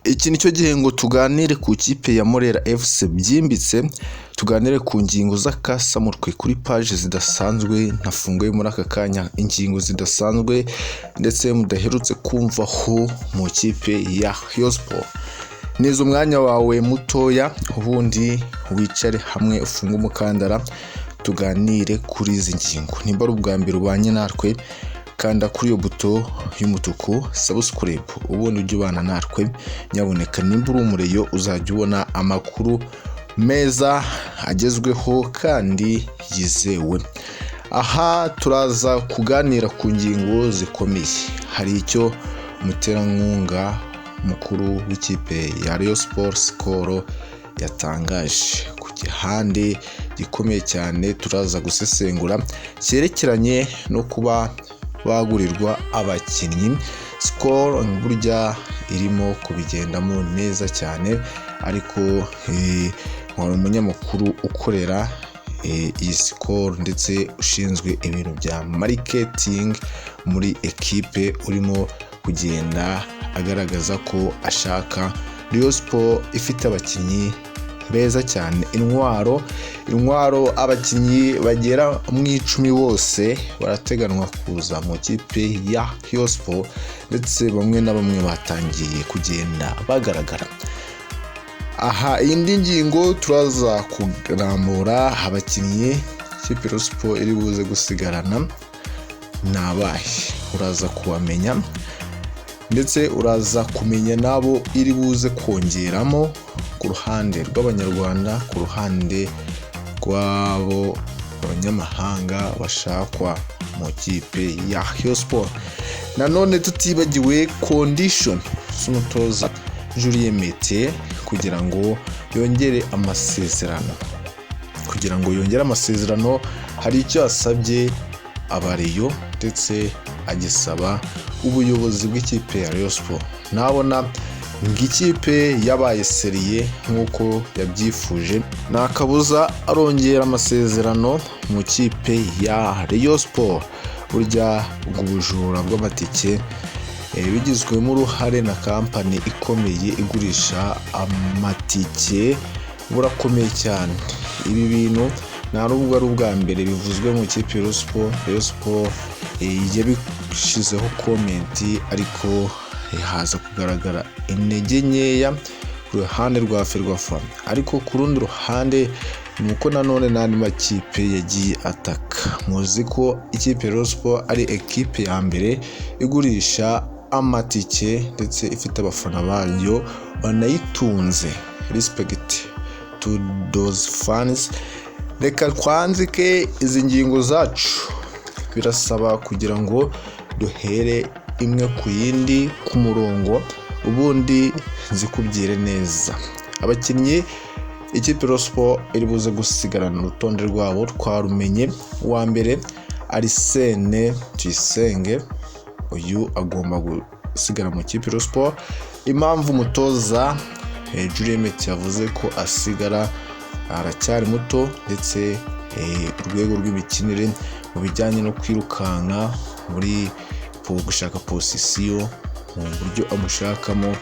Iki nicyo gihe ngo tuganire ku kipe ya Murera FC byimbitse, tuganire ku ngingo z'akasamutwe kuri page zidasanzwe nafunguye muri aka kanya, ingingo zidasanzwe ndetse mudaherutse kumvaho mu kipe ya Rayonsports. Neza umwanya wawe mutoya ubundi wicare hamwe ufunge umukandara tuganire kuri izi ngingo. Nimba ari ubwa mbere ubanye natwe, kanda kuri iyo buto y'umutuku subscribe ubundi ujye ubana natwe. Nyaboneka nimba uri umureyo uzajya ubona amakuru meza agezweho kandi yizewe. Aha turaza kuganira ku ngingo zikomeye. Hari icyo umuterankunga mukuru w'ikipe ya Rayonsports yatangaje ku gihande gikomeye cyane turaza gusesengura, cyerekeranye no kuba bagurirwa abakinnyi. Burya irimo kubigendamo neza cyane, ariko hari umunyamakuru ukorera iyi ndetse ushinzwe ibintu bya marketing muri ekipe urimo kugenda agaragaza ko ashaka Rayonsports ifite abakinnyi beza cyane, intwaro abakinnyi bagera mu 10 bose barateganwa kuza mu kipe ya Rayonsports, ndetse bamwe na bamwe batangiye kugenda bagaragara. Aha indi ngingo turaza kuramura abakinnyi kipe Rayonsports iri buze gusigarana nabahe, uraza kubamenya ndetse uraza kumenya nabo iri buze kongeramo ku ruhande rw'abanyarwanda, ku ruhande rw'abo abanyamahanga bashakwa mu kipe ya Rayonsports. Nanone tutibagiwe condition z'umutoza Julien Mete kugira ngo yongere amasezerano. Hari icyo asabye abareyo ndetse agisaba ubuyobozi bw'ikipe ya Rayonsports. Nabona ng'ikipe yabaye seriye nk'uko yabyifuje, nakabuza arongera amasezerano mu kipe ya Rayonsports. Burya ubujura bw'amatike bigizwemo uruhare na kampani ikomeye igurisha amatike burakomeye cyane. Ibi bintu nta nubwo ari ubwa mbere bivuzwe mu kipe ya Rayonsports yabishizeho komenti, ariko haza kugaragara intege nkeya ku ruhande rwa Ferwafa. Ariko ku rundi ruhande nuko nanone n'andi makipe yagiye ataka. Muzi ko ikipe ya Rayonsports ari ekipe ya mbere igurisha amatike ndetse ifite abafana bayo banayitunze. Respect to those fans. Reka twanzike izi ngingo zacu, birasaba kugira ngo duhere imwe ku yindi ku murongo ubundi zikubyire neza. Abakinnyi ikipe Rayonsports iri buze gusigarana urutonde rwabo twarumenye. Uwa mbere Arsene Tuyisenge, uyu agomba gusigara mu kipe Rayonsports. Impamvu umutoza Julien Mete yavuze ko asigara, aracyari muto ndetse urwego rw'imikinire mu bijyanye no kwirukanka muri gushaka posisiyo mu buryo amushakamo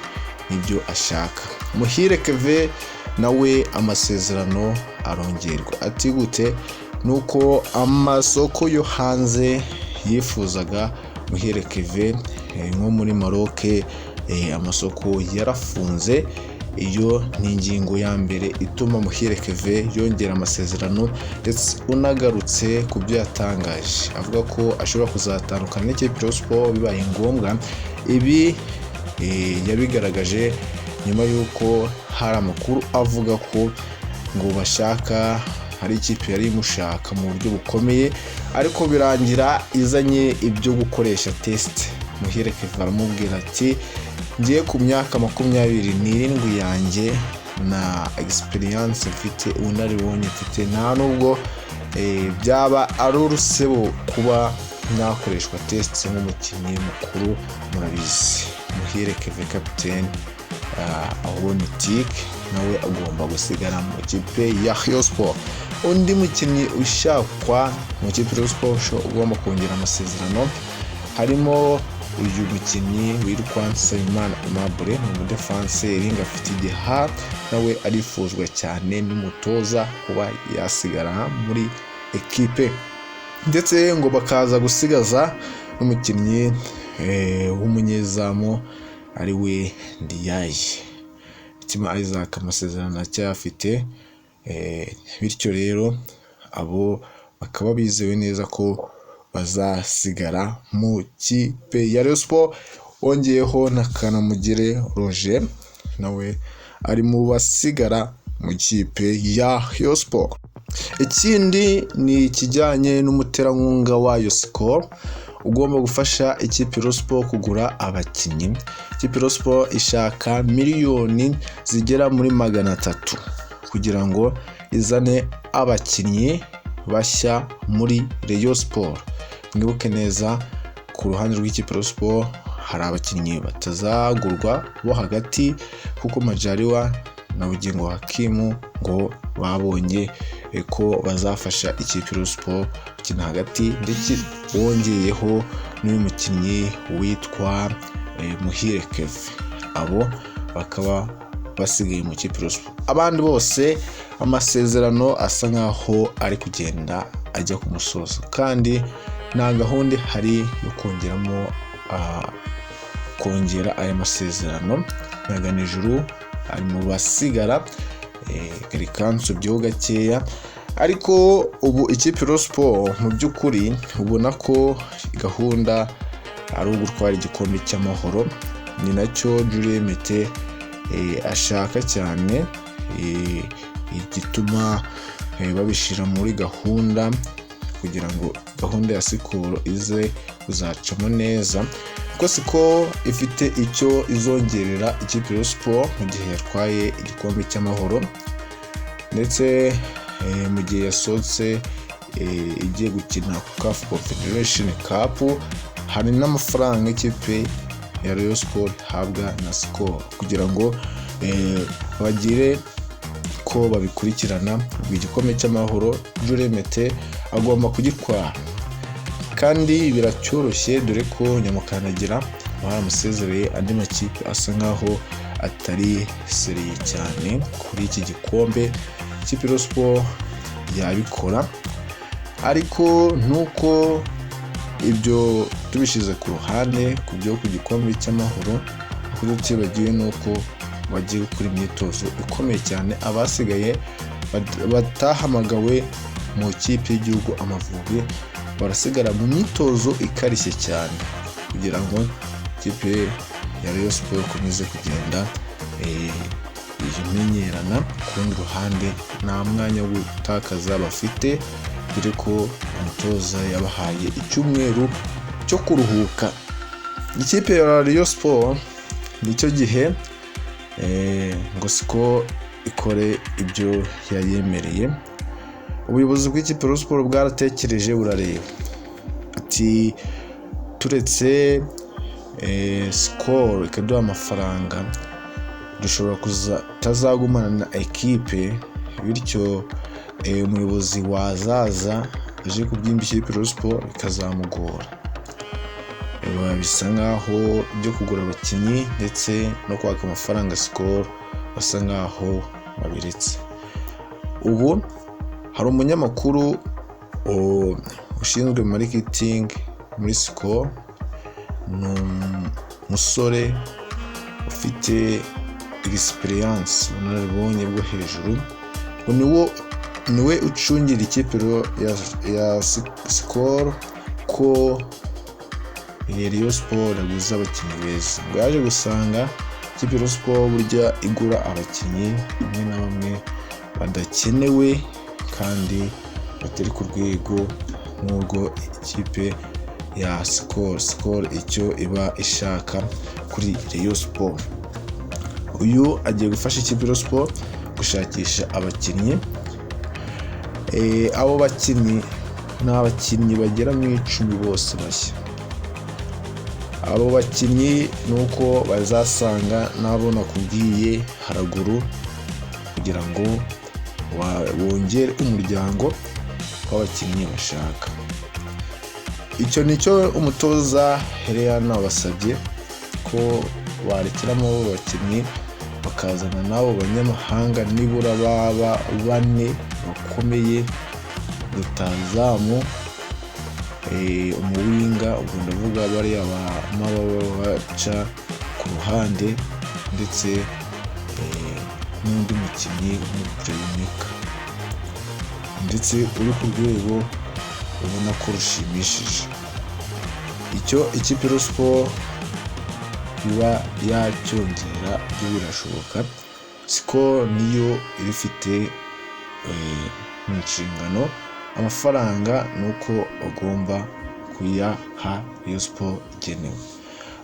n'ibyo ashaka. Muhire Keve nawe amasezerano arongerwa. Ati gute? Nuko amasoko yo hanze yifuzaga Muhire Keve nko muri Maroc, amasoko yarafunze. Iyo ni ingingo ya mbere ituma Muhire Keve yongera amasezerano, ndetse unagarutse ku byo yatangaje avuga ko ashobora kuzatandukana n'ikipe Rayonsports bibaye ngombwa. Ibi yabigaragaje nyuma y'uko hari amakuru avuga ko ngo bashaka, hari ikipe yari imushaka mu buryo bukomeye, ariko birangira izanye ibyo gukoresha test. Muhire Keve aramubwira ati ngiye ku myaka 27 yanjye na experience mfite, ubunararibonye mfite, nta nubwo byaba ari urusebo kuba nakoreshwa test nk'umukinnyi mukuru. Murabizi Muhire Keve capitaine aho mythique nawe agomba gusigara mu kipe ya Rayonsports. Undi mukinnyi ushakwa mu kipe ya Rayonsports ugomba kongera amasezerano harimo uyu mukinnyi witwa Nsabimana Aimable ni umudefanseri ngo afite igiha nawe arifuzwa cyane n'umutoza kuba yasigara muri ekipe, ndetse ngo bakaza gusigaza n'umukinnyi w'umunyezamu ari we Ndiyaye Mitima Isaac amasezerano acyafite, bityo rero abo bakaba bizewe neza ko bazasigara mu kipe ya Rayonsports. Wongeyeho na Kanamugire Roger nawe ari mu basigara mu kipe ya Rayonsports. Ikindi ni ikijyanye n'umuterankunga wayo Skol ugomba gufasha ikipe Rayonsports kugura abakinnyi. Ikipe Rayonsports ishaka miliyoni zigera muri 300 kugira ngo izane abakinnyi bashya muri Rayonsports. Mwibuke neza ku ruhande rw'ikipe Rayonsports hari abakinnyi batazagurwa bo hagati kuko Majaliwa na Bugingo Hakimu ngo babonye ko bazafasha ikipe Rayonsports gukina hagati, ndetse wongeyeho n'uyu mukinnyi witwa Muhire Kevin. Abo bakaba basigaye mu kipe Rayonsports. Abandi bose amasezerano asa nkaho ari kugenda ajya ku musozo, kandi nta gahunda hari yo kongera aya masezerano. Ntaganijuru ari mu basigara Karikanso byo gakeya, ariko ubu ikipe Rayonsports mu by'ukuri ubona ko gahunda ari ugutwara igikombe cy'amahoro. Ni nacyo Jules Mete ashaka cyane, igituma babishira muri gahunda kugira ngo gahunda ya Skol ize kuzacamo neza, kuko Skol ifite icyo izongerera ikipe Rayonsports mu gihe yatwaye igikombe cy'amahoro, ndetse mu gihe yasohotse igiye gukina CAF Confederation Cup. Hari n'amafaranga ikipe ya Rayonsports ihabwa na Skol kugira ngo bagire ko babikurikirana. Igikombe cy'amahoro Jules Mete agomba kugitwara, kandi biracyoroshye dore ko Nyamukandagira baramusezereye andi makipe asa nkaho atari seriye cyane kuri iki gikombe. Ikipe Rayonsports yabikora, ariko nuko ibyo tubishize ku ruhande ku byo ku gikombe cy'amahoro, kuko tibagiwe nuko bagiye gukora imyitozo ikomeye cyane. Abasigaye batahamagawe mu kipe y'igihugu Amavubi barasigara mu myitozo ikarishye cyane kugira ngo ikipe ya Rayonsports ikomeze kugenda imenyerana. Ku rundi ruhande nta mwanya wo gutakaza bafite, dore ko umutoza yabahaye icyumweru cyo kuruhuka. Ikipe ya Rayonsports nicyo gihe ngo Skol ikore ibyo yayemereye. Ubuyobozi bw'ikipe Rayonsports bwaratekereje burareba ati turetse Skol ikaduha amafaranga dushobora kutazagumana na ekipe, bityo umuyobozi wazaza aje kubyimba ikipe Rayonsports bikazamugora. Bisa nkaho byo kugura abakinnyi ndetse no kwaka amafaranga Skol basa nkaho babiretse. Ubu hari umunyamakuru ushinzwe marketing muri Skol, ni umusore ufite experience ubunararibonye bwo hejuru, niwe ucungira ikipe ya Skol ko Rayonsports aguze abakinnyi beza. Ngo yaje gusanga ikipe Rayonsports burya igura abakinnyi bamwe na bamwe badakenewe kandi batari ku rwego nk'urwo ikipe ya Skol icyo iba ishaka kuri Rayonsports. Uyu agiye gufasha ikipe Rayonsports gushakisha abakinnyi. Abo bakinnyi ni abakinnyi bagera mu 10 bose bashya. Abo bakinnyi nuko bazasanga nabo nakubwiye haraguru kugira ngo wongere umuryango w'abakinnyi bashaka. icyo nicyo umutoza Hereyana basabye ko barekeramo abakinnyi bakazana nabo banyamahanga nibura baba bane bakomeye, rutazamu umuwinga, ubwo ndavuga bari abamaba baca ku ruhande ndetse n'undi mukinnyi w'umuplaymaker ndetse uri ku rwego ubona ko rushimishije. Icyo ikipe ya Rayonsports iba yacyongera byo birashoboka, siko niyo ibifite mu nshingano. Amafaranga nuko bagomba kuyaha Rayonsports igenewe.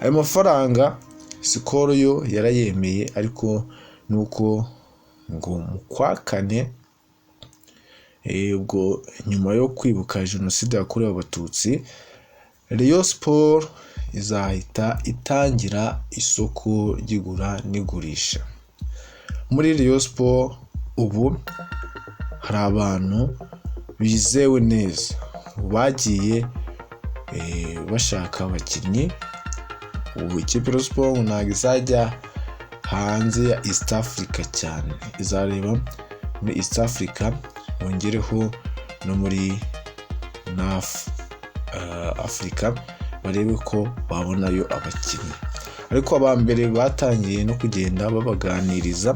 Ayo mafaranga Skol yo yarayemeye, ariko nuko ngo mu kwa kane ubwo nyuma yo kwibuka jenoside yakorewe abatutsi, Rayonsports izahita itangira isoko ry'igura n'igurisha. Muri Rayonsports ubu hari abantu bizewe neza bagiye bashaka abakinnyi. Ubu ikipe ya Rayonsports ntabwo izajya hanze ya East Africa cyane, izareba muri East Africa bongereho no muri North Africa barebe ko babonayo abakinnyi. Ariko abambere batangiye no kugenda babaganiriza,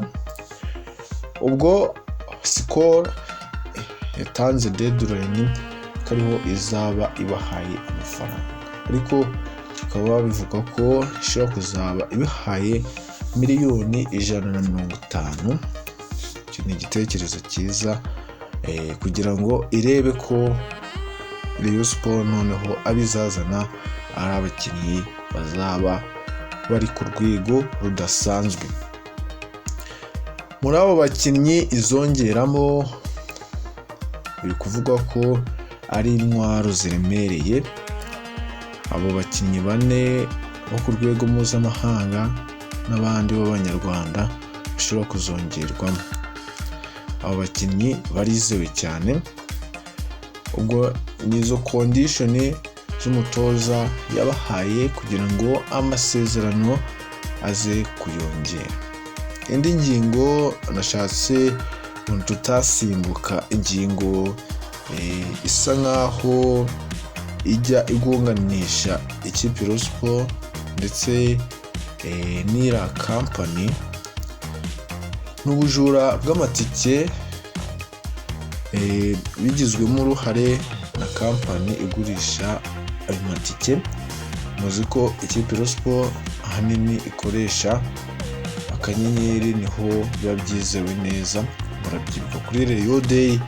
ubwo Skol yatanze deadline kariho izaba ibahaye amafaranga, ariko bakaba bivuga ko ishobora kuzaba ibihaye miliyoni 150. Icyo ni igitekerezo cyiza kugira ngo irebe ko Rayonsports noneho abizazana ari abakinnyi bazaba bari ku rwego rudasanzwe. Muri abo bakinnyi izongeramo biri kuvuga ko ari intwaro ziremereye. Abo bakinnyi bane bo ku rwego mpuzamahanga n'abandi b'abanyarwanda bashobora kuzongerwamo. Abo bakinnyi barizewe cyane, ubwo nizo condition z'umutoza yabahaye kugira ngo amasezerano aze kuyongera. Indi ngingo nashatse tutasimbuka, ingingo isa nkaho ijya igunganisha ikipe ya Rayonsports ndetse n'ira company, n'ubujura bw'amatike bigizwemo uruhare na company igurisha ayo matike. Muzi ko ikipe ya Rayonsports ahanini ikoresha akanyenyeri, niho biba byizewe neza. Murabyibuka kuri Rayon Day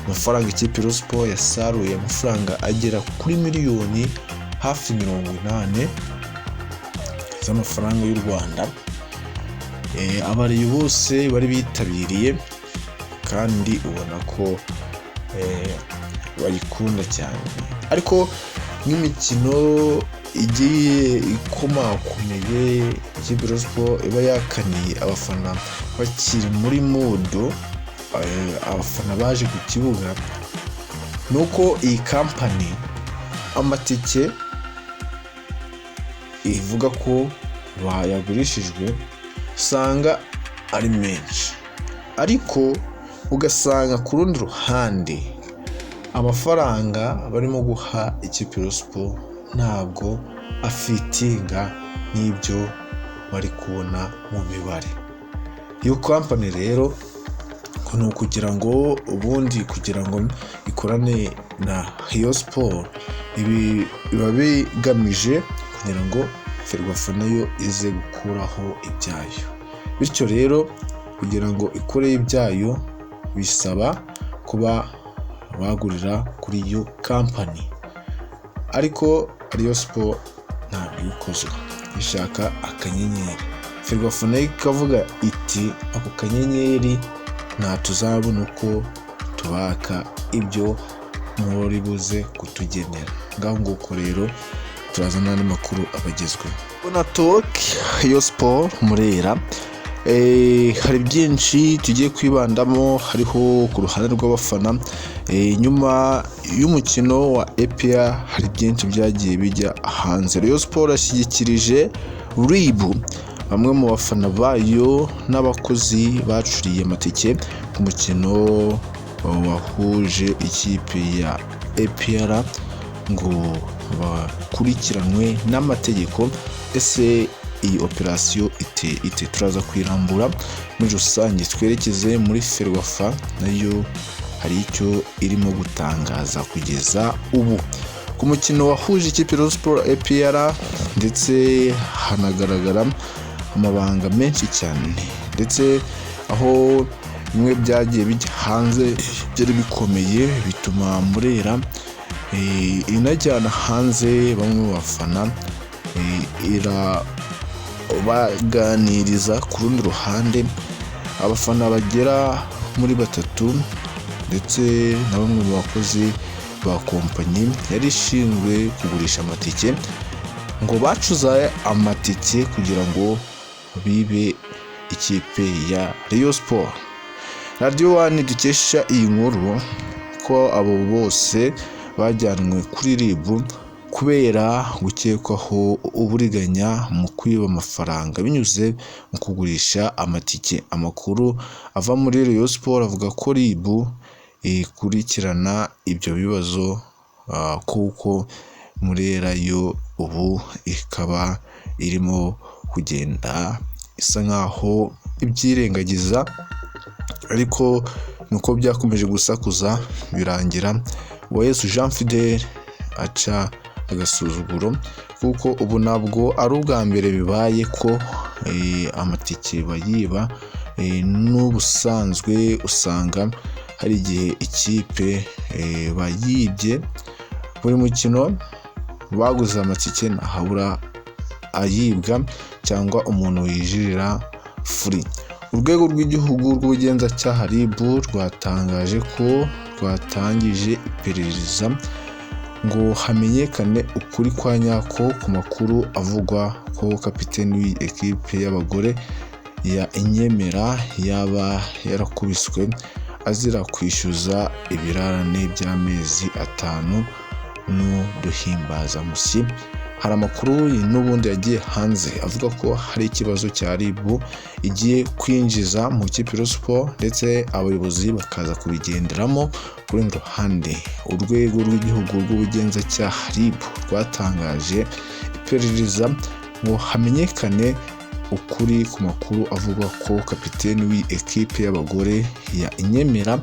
amafaranga ikipe ya Rayonsports yasaruye amafaranga agera kuri miliyoni hafi 80 z'amafaranga y'u Rwanda. Abariyo bose bari bitabiriye kandi ubona ko bayikunda cyane, ariko nk'imikino igiye ikomakomeye ikipe ya Rayonsports iba yakaniye abafana bakiri muri modo, abafana baje ku kibuga, nuko iyi company amatike ivuga ko bayagurishijwe usanga ari menshi, ariko ugasanga ku rundi ruhande amafaranga barimo guha ikipe ya Rayonsports ntabwo afitinga n'ibyo bari kubona mu mibare. Iyo company rero ni ukugira ngo ubundi kugira ngo ikorane na Rayonsports ibi biba bigamije kugira ngo Ferwafa nayo ize gukuraho ibyayo, bityo rero kugira ngo ikore ibyayo bisaba kuba bagurira kuri iyo company, ariko Rayonsports ntabwo ikozwe, ishaka akanyenyeri. Ferwafa nayo ikavuga iti ako kanyenyeri nta tuzabona uko tubaka ibyo muri buze kutugenera. Ngaho nguko rero turazana n'andi makuru abagezweho. Bona talk Rayonsports Murera hari byinshi tugiye kwibandamo, hariho ku ruhande rw'abafana nyuma y'umukino wa APR hari byinshi byagiye bijya hanze. Rayonsports yashyigikirije RIB, bamwe mu bafana bayo n'abakozi bacuriye amatike ku mukino wahuje ikipe ya APR ngo bakurikiranwe n'amategeko. Ese iyi operasiyo ite turaza kwirambura muri rusange, twerekeze muri Ferwafa nayo hari icyo irimo gutangaza kugeza ubu ku mukino wahuje ikipe Rayonsports APR, ndetse hanagaragara amabanga menshi cyane, ndetse aho bimwe byagiye bijya hanze byari bikomeye bituma Murera inajyana hanze bamwe mu bafana baganiriza. Ku rundi ruhande abafana bagera muri batatu ndetse na bamwe mu bakozi ba kompanyi yari ishinzwe kugurisha amatike ngo bacuza amatike kugira ngo bibe ikipe ya Rayonsports. Radio One dukesha iyi nkuru ko abo bose bajyanwe kuri RIB kubera gukekwaho uburiganya mu kwiba amafaranga binyuze mu kugurisha amatike. Amakuru ava muri Rayonsports avuga ko RIB ikurikirana ibyo bibazo kuko Murera yo ubu ikaba irimo kugenda isa nkaho ibyirengagiza, ariko nuko byakomeje gusakuza birangira Uwayesu Jean Fidel aca agasuzuguro, kuko ubu ntabwo ari ubwa mbere bibaye ko amatike bayiba. N'ubusanzwe usanga hari igihe ikipe bayibye buri mukino baguze amatike ntahabura ayibwa cyangwa umuntu wijirira free. Urwego rw'igihugu rw'ubugenzacyaha RIB rwatangaje ko rwatangije iperereza ngo hamenyekane ukuri kwa nyako ku makuru avugwa ko kapiteni w'iyi ekipe y'abagore ya Inyemera yaba yarakubiswe azira kwishyuza ibirarane by'amezi 5 n'uduhimbazamusyi. Hari amakuru n'ubundi yagiye hanze avuga ko hari ikibazo cya RIB igiye kwinjiza mu kipe Rayonsports, ndetse abayobozi bakaza kubigenderamo. Ku rundi ruhande urwego rw'igihugu rw'ubugenzacyaha RIB rwatangaje iperereza ngo hamenyekane ukuri ku makuru avuga ko kapiteni w'iyi ekipe y'abagore ya Inyemera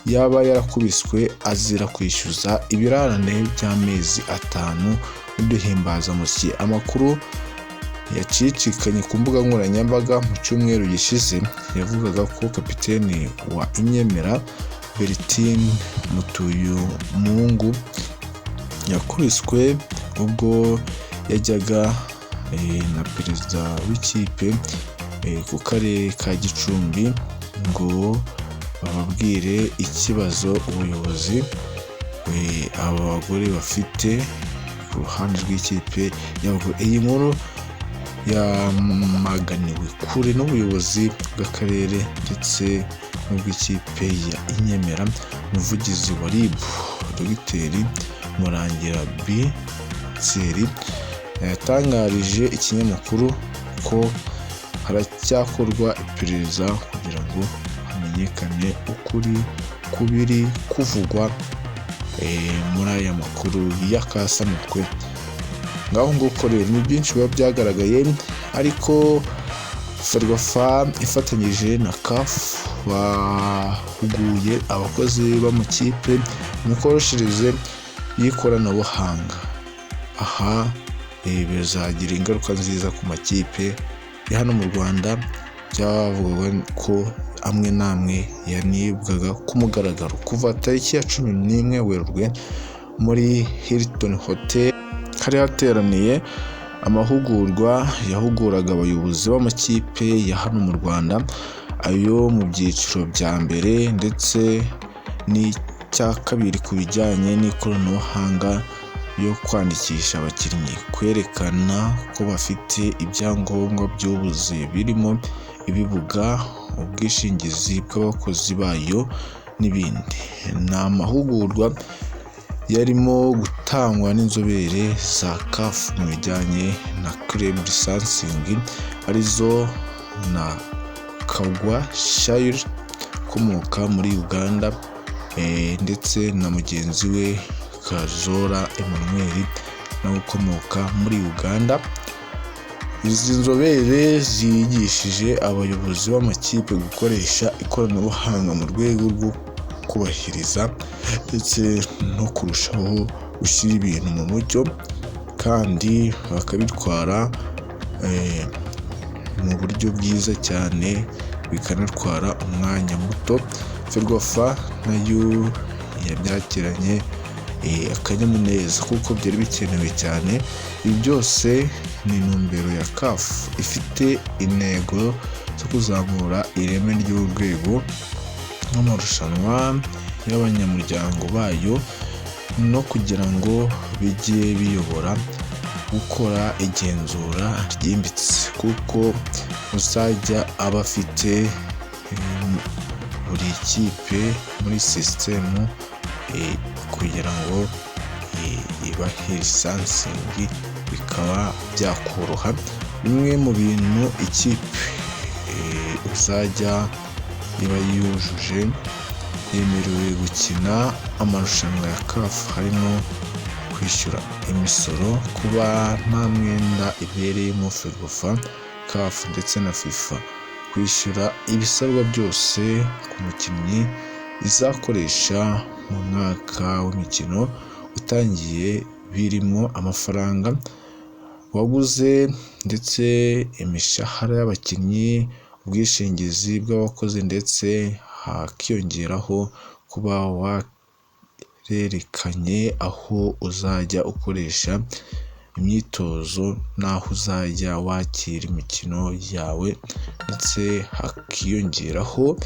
yaba yarakubiswe azira kwishyuza ibirarane by'amezi 5 n'uduhimbazamusyi. Amakuru yacicikanye ku mbuga nkoranyambaga mu cyumweru gishize yavugaga ko kapiteni wa Inyemera Bertine Mutuyumungu yakubiswe ubwo yajyaga na perezida w'ikipe ku karere ka Gicumbi ngo bababwire ikibazo ubuyobozi aba bagore bafite ku ruhande rw'ikipe y'abagore. Iyi nkuru yamaganiwe kure n'ubuyobozi bw'akarere ndetse n'ubw'ikipe ya Inyemera. Umuvugizi wa RIB Dogiteri Murangira Tseri yatangarije ikinyamakuru ko haracyakorwa iperereza kugira ngo hamenyekane ukuri kubiri kuvugwa muri aya makuru y'akasamutwe. Ngaho nguko rero ni byinshi biba byagaragaye, ariko Ferwafa ifatanyije na CAF bahuguye abakozi b'amakipe imikoreshereze y'ikoranabuhanga. Aha bizagira ingaruka nziza ku makipe ya hano mu Rwanda. Byavugwaga ko amwe n'amwe yanibwaga ku mugaragaro kuva tariki ya 11 Werurwe muri Hilton Hotel hari hateraniye amahugurwa yahuguraga abayobozi b'amakipe ya hano mu Rwanda, ayo mu byiciro bya mbere ndetse n'icya kabiri ku bijyanye n'ikoranabuhanga yo kwandikisha abakinnyi, kwerekana ko bafite ibyangombwa by'ubuzi birimo ibibuga, ubwishingizi bw'abakozi bayo n'ibindi. Ni amahugurwa yarimo gutangwa n'inzobere za CAF mu bijyanye na club licensing arizo na Kagwa Shail ukomoka muri Uganda ndetse na mugenzi we Kazora Emmanuel nawe ukomoka muri Uganda. Izi nzobere zigishije abayobozi b'amakipe gukoresha ikoranabuhanga mu rwego rwo kubahiriza ndetse no kurushaho gushyira ibintu mu mucyo, kandi bakabitwara mu buryo bwiza cyane bikanatwara umwanya muto. Ferwafa nayo yabyakiranye akanyamuneza kuko byari bikenewe cyane. Ibi byose ni intumbero ya CAF ifite intego zo kuzamura ireme ry'urwego n'amarushanwa y'abanyamuryango bayo no kugira ngo bijye biyobora gukora igenzura ryimbitse, kuko uzajya aba afite buri kipe muri sisitemu kugira ngo ibahe lisansingi bikaba byakoroha. Bimwe mu bintu ikipe uzajya iba yujuje yemerewe gukina amarushanwa ya CAF harimo kwishyura imisoro, kuba nta mwenda ibereyemo Ferwafa, CAF ndetse na FIFA, kwishyura ibisabwa byose ku mukinnyi izakoresha mu mwaka w'imikino utangiye, birimo amafaranga waguze ndetse imishahara y'abakinnyi, ubwishingizi bw'abakozi, ndetse hakiyongeraho kuba warerekanye aho uzajya ukoresha imyitozo n'aho uzajya wakira imikino yawe, ndetse hakiyongeraho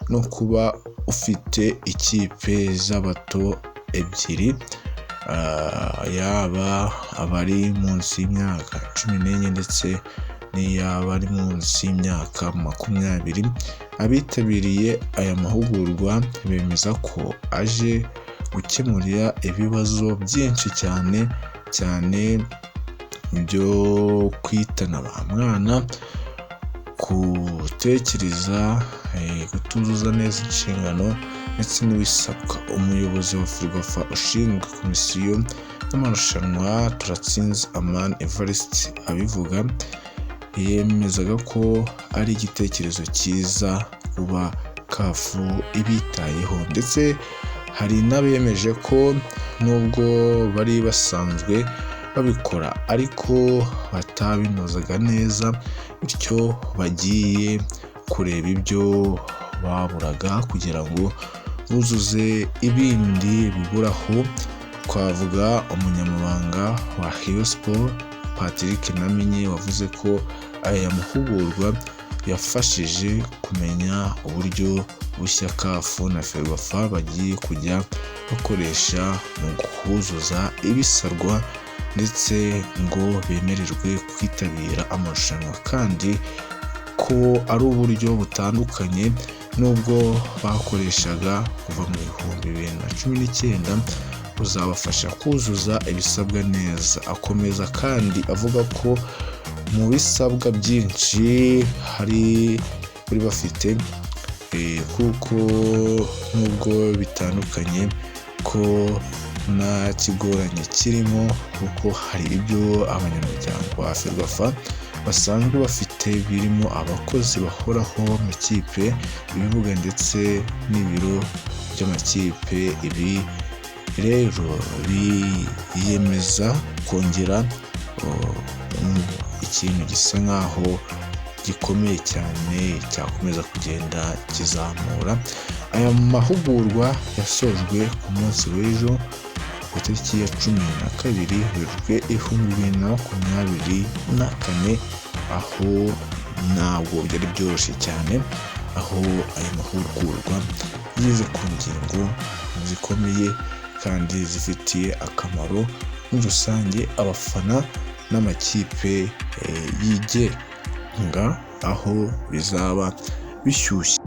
no kuba ufite ikipe z'abato ebyiri, yaba abari munsi y'imyaka 14 ndetse n'iy'abari munsi y'imyaka 20. Abitabiriye aya mahugurwa bemeza ko aje gukemurira ibibazo byinshi cyane byo kwitana ba mwana, gutekereza, kutuzuza neza inshingano ndetse n'ibisabwa. Umuyobozi wa Ferwafa ushinzwe komisiyo y'amarushanwa Turatsinze Amani Evariste abivuga, yemezaga ko ari igitekerezo cyiza kuba CAF ibitayeho, ndetse hari n'abemeje ko nubwo bari basanzwe babikora ariko batabinozaga neza, bityo bagiye kureba ibyo baburaga kugira ngo buzuze ibindi biburaho. Twavuga umunyamabanga wa Rayonsports Patrick Namenye wavuze ko aya mahugurwa yafashije kumenya uburyo bushya CAF na Ferwafa bagiye kujya bakoresha mu kuzuza ibisarwa, ndetse ngo bemererwe kwitabira amarushanwa, kandi ko ari uburyo butandukanye nubwo bakoreshaga kuva mu 2019 buzabafasha kuzuza ibisabwa neza. Akomeza kandi avuga ko mu bisabwa byinshi hari bari bafite, kuko nubwo bitandukanye ko nta kigoranye kirimo, kuko hari ibyo abanyamuryango ba Ferwafa basanzwe bafite birimo abakozi bahoraho mu kipe, ibibuga ndetse n'ibiro by'amakipe. Ibi rero biyemeza kongera ikintu gisa nkaho gikomeye cyane cyakomeza kugenda kizamura. Aya mahugurwa yasojwe ku munsi w'ejo ku itariki ya 12 Werurwe 2024, aho ntabwo byari byoroshye cyane, aho aya mahugurwa yize ku ngingo zikomeye kandi zifitiye akamaro muri rusange abafana n'amakipe yigenga aho bizaba bishyushye.